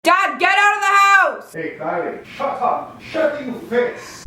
Dad, get out of the house! Hey, Kylie, shut up! Shut your face!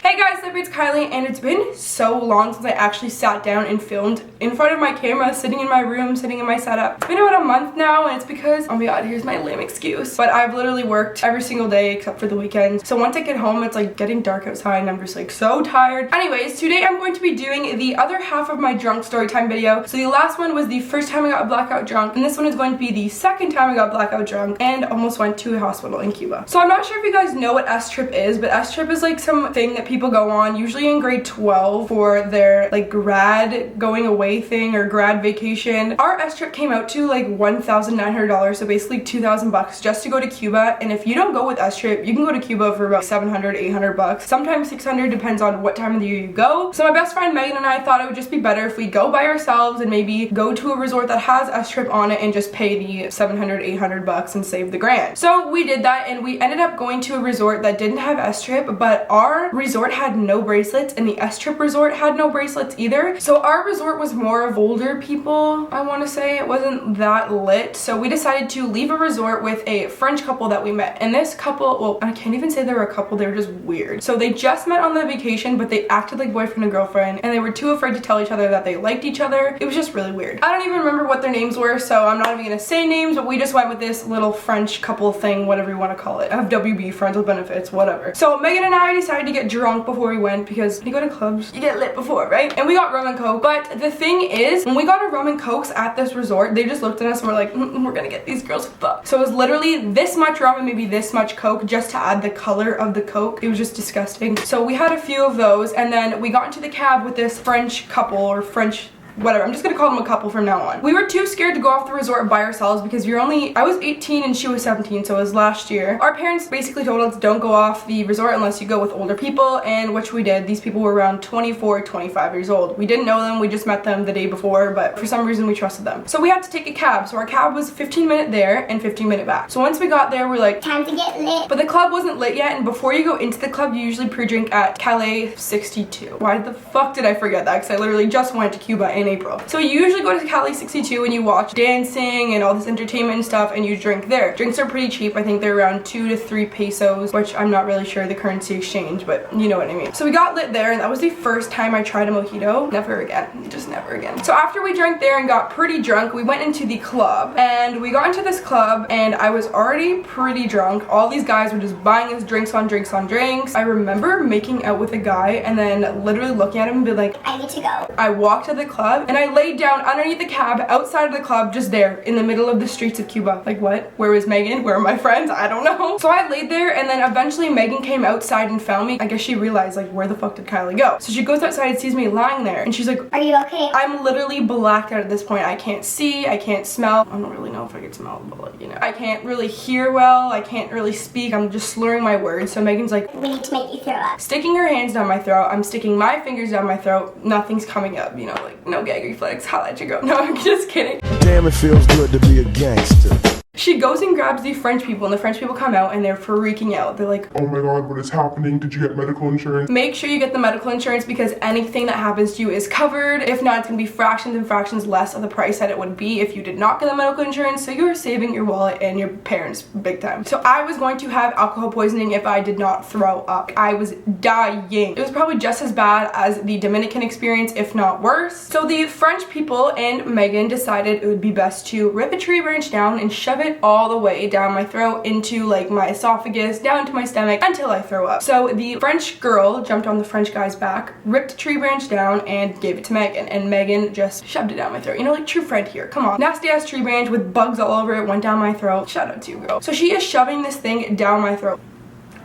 Hey guys, it's Kylie, and it's been so long since I actually sat down and filmed in front of my camera, sitting in my room, sitting in my setup. It's been about a month now, and it's because, oh my god, here's my lame excuse, but I've literally worked every single day except for the weekends. So once I get home, it's like getting dark outside, and I'm just like so tired. Anyways, today I'm going to be doing the other half of my drunk story time video. So the last one was the first time I got blackout drunk, and this one is going to be the second time I got blackout drunk and almost went to a hospital in Cuba. So I'm not sure if you guys know what S-Trip is, but S-Trip is like some thing that people go on, usually in grade 12 for their like grad going away thing or grad vacation. Our S-Trip came out to like $1,900, so basically 2,000 bucks just to go to Cuba. And if you don't go with S-Trip, you can go to Cuba for about 700, 800 bucks, sometimes 600, depends on what time of the year you go. So my best friend Megan and I thought it would just be better if we go by ourselves and maybe go to a resort that has S-Trip on it and just pay the 700, 800 bucks and save the grand. So we did that, and we ended up going to a resort that didn't have S-Trip, but our resort had no bracelets and the S-Trip resort had no bracelets either. So our resort was more of older people, I want to say. It wasn't that lit. So we decided to leave a resort with a French couple that we met. And this couple, well, I can't even say they were a couple, they were just weird. So they just met on the vacation, but they acted like boyfriend and girlfriend, and they were too afraid to tell each other that they liked each other. It was just really weird. I don't even remember what their names were, so I'm not even gonna say names, but we just went with this little French couple thing, whatever you want to call it. FWB, friends with benefits, whatever. So Megan and I decided to get drunk before we went, because when you go to clubs, you get lit before, right? And we got rum and coke. But the thing is, when we got our rum and cokes at this resort, they just looked at us and were like, we're gonna get these girls fucked. So it was literally this much rum and maybe this much coke just to add the color of the coke. It was just disgusting. So we had a few of those, and then we got into the cab with this French couple, or French whatever, I'm just gonna call them a couple from now on. We were too scared to go off the resort by ourselves because I was 18 and she was 17, so it was last year. Our parents basically told us don't go off the resort unless you go with older people, and which we did. These people were around 24, 25 years old. We didn't know them, we just met them the day before, but for some reason we trusted them. So we had to take a cab, so our cab was 15-minute there and 15-minute back. So once we got there, we're like, time to get lit. But the club wasn't lit yet, and before you go into the club, you usually pre-drink at Kylie 62. Why the fuck did I forget that? Because I literally just went to Cuba in April. So you usually go to Kylie 62 and you watch dancing and all this entertainment and stuff, and you drink there. Drinks are pretty cheap. I think they're around 2 to 3 pesos, which I'm not really sure the currency exchange, but you know what I mean. So we got lit there, and that was the first time I tried a mojito. Never again. Just never again. So after we drank there and got pretty drunk, we went into the club, and we got into this club, and I was already pretty drunk. All these guys were just buying us drinks on drinks on drinks. I remember making out with a guy and then literally looking at him and be like, I need to go. I walked to the club and I laid down underneath the cab outside of the club, just there in the middle of the streets of Cuba. Like, what? Where was Megan? Where are my friends? I don't know. So I laid there, and then eventually Megan came outside and found me. I guess she realized, like, where the fuck did Kylie go? So she goes outside and sees me lying there, and she's like, are you okay? I'm literally blacked out at this point. I can't see, I can't smell. I don't really know if I could smell, but like, you know, I can't really hear well, I can't really speak. I'm just slurring my words. So Megan's like, we need to make you throw up. Sticking her hands down my throat. I'm sticking my fingers down my throat. Nothing's coming up, you know, like no gag reflex. I'll let you go. No, I'm just kidding. Damn, it feels good to be a gangster. She goes and grabs the French people, and the French people come out and they're freaking out. They're like, oh my god, what is happening? Did you get medical insurance? Make sure you get the medical insurance, because anything that happens to you is covered. If not, it's gonna be fractions and fractions less of the price that it would be if you did not get the medical insurance. So you're saving your wallet and your parents big time. So I was going to have alcohol poisoning if I did not throw up. I was dying. It was probably just as bad as the Dominican experience, if not worse. So the French people and Megan decided it would be best to rip a tree branch down and shove it all the way down my throat into like my esophagus, down to my stomach until I throw up. So the French girl jumped on the French guy's back, ripped the tree branch down, and gave it to Megan, and Megan just shoved it down my throat. You know, like true friend here. Come on. Nasty ass tree branch with bugs all over it went down my throat. Shout out to you, girl. So she is shoving this thing down my throat.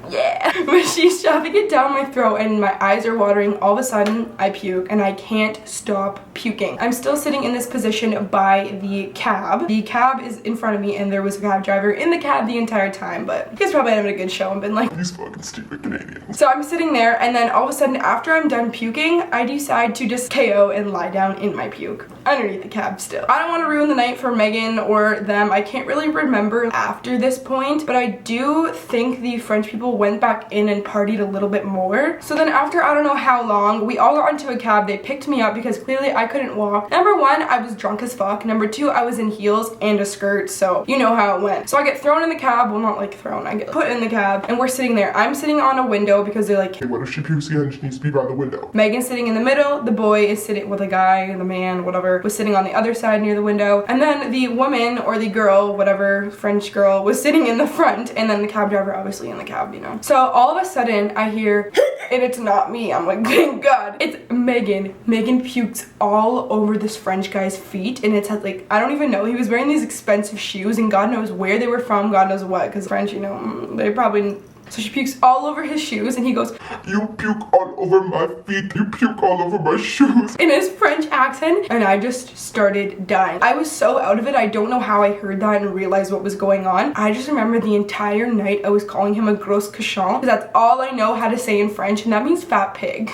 Yeah, but she's shoving it down my throat and my eyes are watering. All of a sudden I puke, and I can't stop puking. I'm still sitting in this position by the cab. The cab is in front of me, and there was a cab driver in the cab the entire time, but he's probably having a good show and been like, these fucking stupid Canadians. So I'm sitting there, and then all of a sudden after I'm done puking, I decide to just KO and lie down in my puke. underneath the cab still. I don't want to ruin the night for Megan or them. I can't really remember after this point, but I do think the French people went back in and partied a little bit more. So then after I don't know how long, we all got into a cab. They picked me up because clearly I couldn't walk. Number one, I was drunk as fuck. Number two, I was in heels and a skirt, so you know how it went. So I get thrown in the cab. Well, not like thrown. I get put in the cab and we're sitting there. I'm sitting on a window because they're like, Hey, what if she pukes again? She needs to be by the window. Megan's sitting in the middle. The boy is sitting, well, the guy, the man, whatever, was sitting on the other side near the window. And then the woman or the girl, whatever, French girl, was sitting in the front. And then the cab driver obviously in the cab, you know. So all of a sudden I hear, and it's not me. I'm like, thank God. It's Megan. Megan pukes all over this French guy's feet. And it's like, I don't even know. He was wearing these expensive shoes and God knows where they were from, God knows what. Because French, you know, they probably... So she pukes all over his shoes and he goes, You puke all over my feet. You puke all over my shoes. in his French accent, and I just started dying. I was so out of it. I don't know how I heard that and realized what was going on. I just remember the entire night I was calling him a gros cochon because that's all I know how to say in French, and that means fat pig.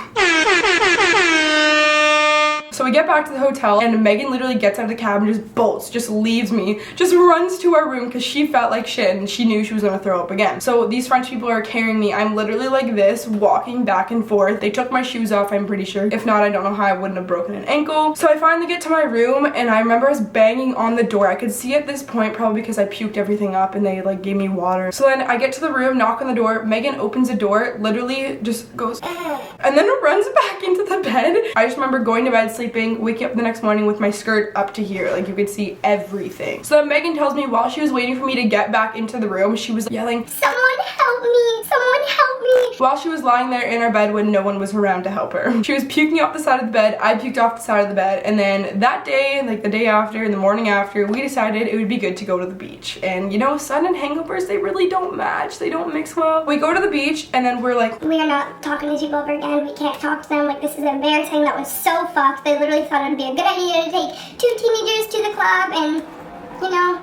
So we get back to the hotel and Megan literally gets out of the cab and just bolts, just leaves me, just runs to our room because she felt like shit and she knew she was gonna throw up again. So these French people are carrying me. I'm literally like this, walking back and forth. They took my shoes off, I'm pretty sure. If not, I don't know how I wouldn't have broken an ankle. So I finally get to my room and I remember us banging on the door. I could see at this point, probably because I puked everything up and they like gave me water. So then I get to the room, knock on the door. Megan opens the door, literally just goes, and then runs back into the bed. I just remember going to bed, sleeping, waking up the next morning with my skirt up to here, like you could see everything. So then Megan tells me while she was waiting for me to get back into the room, she was yelling, someone help me, someone help me, while she was lying there in her bed when no one was around to help her. She was puking off the side of the bed, I puked off the side of the bed, and then that day, like the day after, and the morning after, we decided it would be good to go to the beach. And you know, sun and hangovers, they really don't match, they don't mix well. We go to the beach and then we're like, we are not talking to people ever again. We can't talk to them. Like, this is embarrassing. That was so fucked. They literally thought it would be a good idea to take two teenagers to the club and, you know.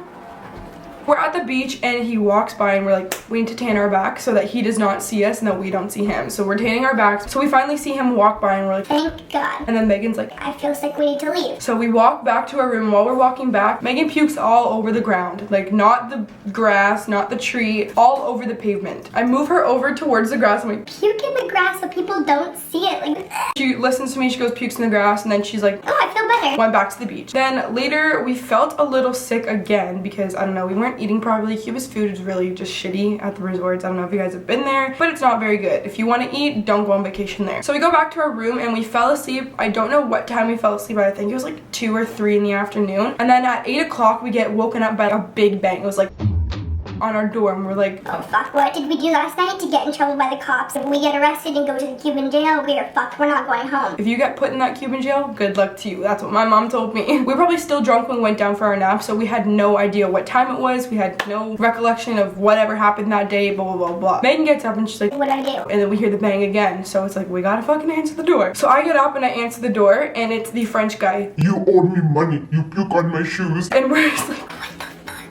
we're at the beach and he walks by and we're like, we need to tan our back so that he does not see us and that we don't see him. So we're tanning our backs. So we finally see him walk by and we're like, thank God. And then Megan's like, I feel sick, we need to leave. so we walk back to our room. While we're walking back, Megan pukes all over the ground. Like, not the grass, not the tree, all over the pavement. I move her over towards the grass. I'm like, Puke in the grass so people don't see it. Like, she listens to me, she goes, pukes in the grass, and then she's like, oh, I feel better. went back to the beach. Then later we felt a little sick again because I don't know, we weren't eating properly. Cuba's food is really just shitty at the resorts. I don't know if you guys have been there, but it's not very good. If you want to eat, don't go on vacation there. So we go back to our room and we fell asleep. I don't know what time we fell asleep, but I think it was like 2 or 3 in the afternoon. And then at 8 o'clock we get woken up by a big bang. It was like on our door and we're like, oh fuck, what did we do last night to get in trouble by the cops? If we get arrested and go to the Cuban jail, we are fucked. We're not going home. if you get put in that Cuban jail, good luck to you. That's what my mom told me. We were probably still drunk when we went down for our nap, so we had no idea what time it was. We had no recollection of whatever happened that day, blah, blah, blah, blah. Megan gets up and she's like, What do I do? and then we hear the bang again. So it's like, we gotta fucking answer the door. So I get up and I answer the door and it's the French guy. You owed me money. You puke on my shoes. And we're just like, what the fuck?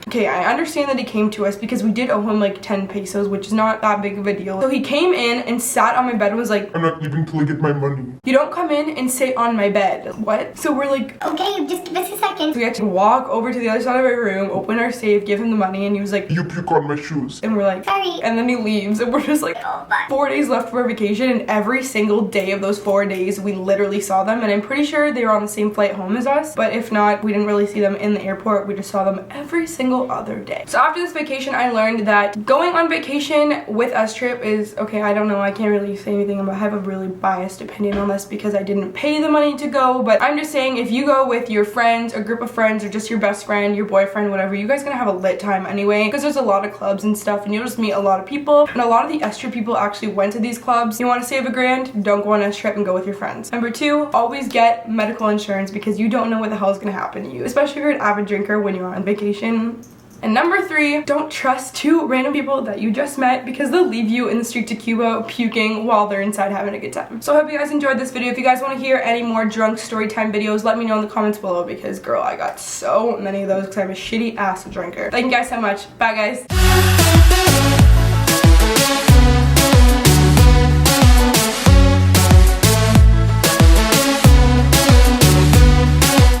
Okay, I understand that he came to us because we did owe him like 10 pesos, which is not that big of a deal. So he came in and sat on my bed and was like, I'm not leaving till I get my money. you don't come in and sit on my bed. What? So we're like, Okay, just give us a second. we had to walk over to the other side of our room, open our safe, give him the money, and he was like, You puke on my shoes. and we're like, Sorry. and then he leaves and we're just like, Oh, fuck. 4 days left for our vacation, and every single day of those 4 days we literally saw them, and I'm pretty sure they were on the same flight home as us, but if not, we didn't really see them in the airport. We just saw them every single other day. So after this vacation, I learned that going on vacation with us trip is, okay, I don't know, I can't really say anything about, I have a really biased opinion on this because I didn't pay the money to go, but I'm just saying, if you go with your friends, a group of friends, or just your best friend, your boyfriend, whatever, you guys gonna have a lit time anyway, because there's a lot of clubs and stuff, and you'll just meet a lot of people, and a lot of the S trip people actually went to these clubs. You want to save a grand? Don't go on S trip and go with your friends. Number 2, always get medical insurance because you don't know what the hell is gonna happen to you, especially if you're an avid drinker when you're on vacation. And number 3, don't trust 2 random people that you just met because they'll leave you in the street to Cuba puking while they're inside having a good time. So I hope you guys enjoyed this video. If you guys want to hear any more drunk story time videos, let me know in the comments below because girl, I got so many of those because I'm a shitty ass drinker. Thank you guys so much. Bye guys.